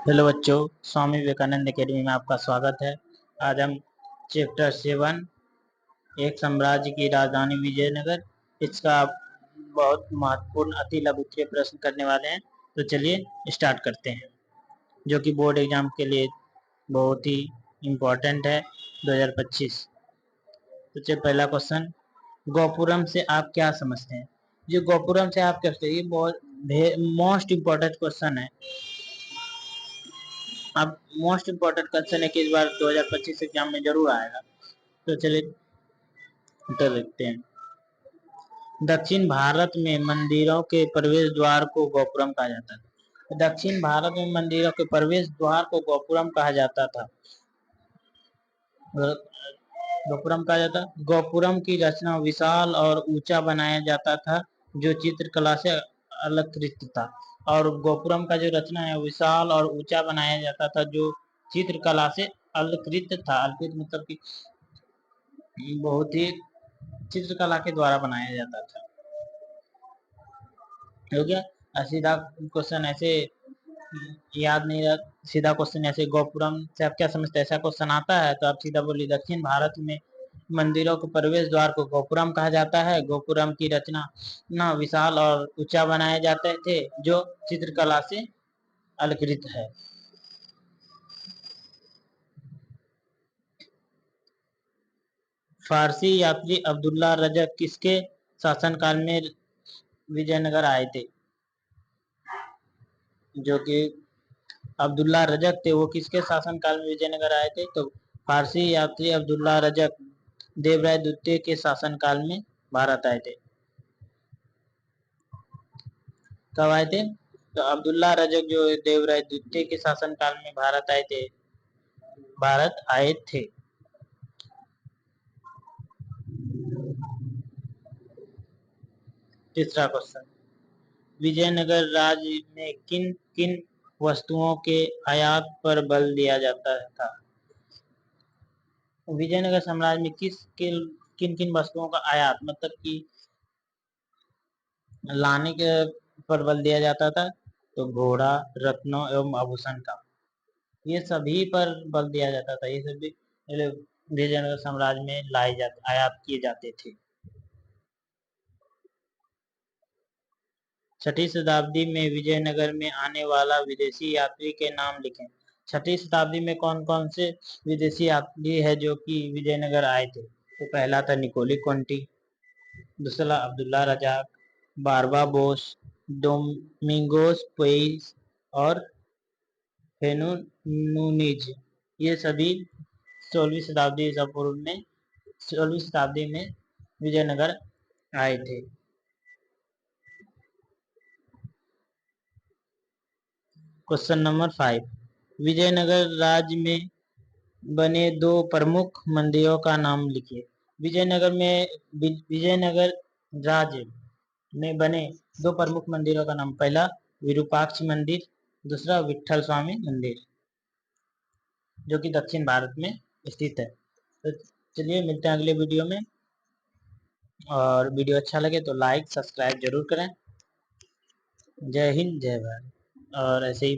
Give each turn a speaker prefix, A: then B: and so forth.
A: Hello बच्चों, Swami Vivekananda academy में आपका स्वागत है। आज हम चैप्टर 7 एक साम्राज्य की राजधानी विजयनगर, इसका बहुत महत्वपूर्ण अति लघु उत्तरीय प्रश्न करने वाले हैं। तो चलिए स्टार्ट करते हैं, जो कि बोर्ड एग्जाम के लिए बहुत ही इम्पोर्टेंट है 2025। तो चलिए पहला क्वेश्चन, गोपुरम से आप क्या समझते हैं? जो गोपुरम से आप क्या समझते हैं, ये बहुत मोस्ट इम्पोर्टेंट क्वेश्चन है। अब मोस्ट इम्पोर्टेंट क्वेश्चन है कि इस बार 2025 एग्जाम में जरूर आएगा। तो चलिए उत्तर देखते हैं। दक्षिण भारत में मंदिरों के प्रवेश द्वार को गोपुरम कहा जाता है। दक्षिण भारत में मंदिरों के प्रवेश द्वार को गोपुरम कहा जाता था। गोपुरम कहा जाता। गोपुरम की रचना विशाल और ऊंचा बनाया जाता था, जो चित्रकला से अलंकृत था। और गोपुरम का जो रचना है विशाल और ऊंचा बनाया जाता था, जो चित्रकला से अलंकृत था। अलंकृत मतलब कि बहुत ही चित्रकला के द्वारा बनाया जाता था। हो गया। सीधा क्वेश्चन ऐसे याद नहीं रहा, सीधा क्वेश्चन ऐसे गोपुरम से आप क्या समझते हैं, ऐसा क्वेश्चन आता है तो आप सीधा बोलिए दक्षिण भारत में मंदिरों के प्रवेश द्वार को गोपुरम कहा जाता है। गोपुरम की रचना विशाल और ऊंचा बनाए जाते थे, जो चित्रकला से अलंकृत है। फारसी यात्री अब्दुल्ला रजक किसके शासनकाल में विजयनगर आए थे? जो कि अब्दुल्ला रजक थे, वो किसके शासनकाल में विजयनगर आए थे? तो फारसी यात्री अब्दुल्ला रजक देवराय द्वितीय के शासनकाल में भारत आए थे। कब आए थे? तो अब्दुल्ला रजक जो देवराय द्वितीय के शासनकाल में भारत आए थे। तीसरा क्वेश्चन, विजयनगर राज्य में किन किन वस्तुओं के आयात पर बल दिया जाता था? विजयनगर साम्राज्य में किन किन वस्तुओं का आयात मतलब कि लाने के पर बल दिया जाता था? तो घोड़ा, रत्नों एवं आभूषण का, ये सभी पर बल दिया जाता था। ये सभी विजयनगर साम्राज्य में आयात किए जाते थे। छठी शताब्दी में विजयनगर में आने वाला विदेशी यात्री के नाम लिखें। छठी शताब्दी में कौन कौन से विदेशी यात्री है जो कि विजयनगर आए थे? तो पहला था निकोली कोंटी, दूसरा अब्दुल्ला रजाक, बारबा बोस, डोमिंगोस पुएज और फेनू नूनीज। ये सभी 16वीं शताब्दी ईसा पूर्व में 16वीं शताब्दी में विजयनगर आए थे। क्वेश्चन नंबर 5, विजयनगर राज्य में बने दो प्रमुख मंदिरों का नाम लिखिए। विजयनगर राज्य में बने दो प्रमुख मंदिरों का नाम, पहला विरूपाक्ष मंदिर, दूसरा विट्ठल स्वामी मंदिर, जो कि दक्षिण भारत में स्थित है। तो चलिए मिलते हैं अगले वीडियो में, और वीडियो अच्छा लगे तो लाइक सब्सक्राइब जरूर करें। जय हिंद, जय भारत। और ऐसे ही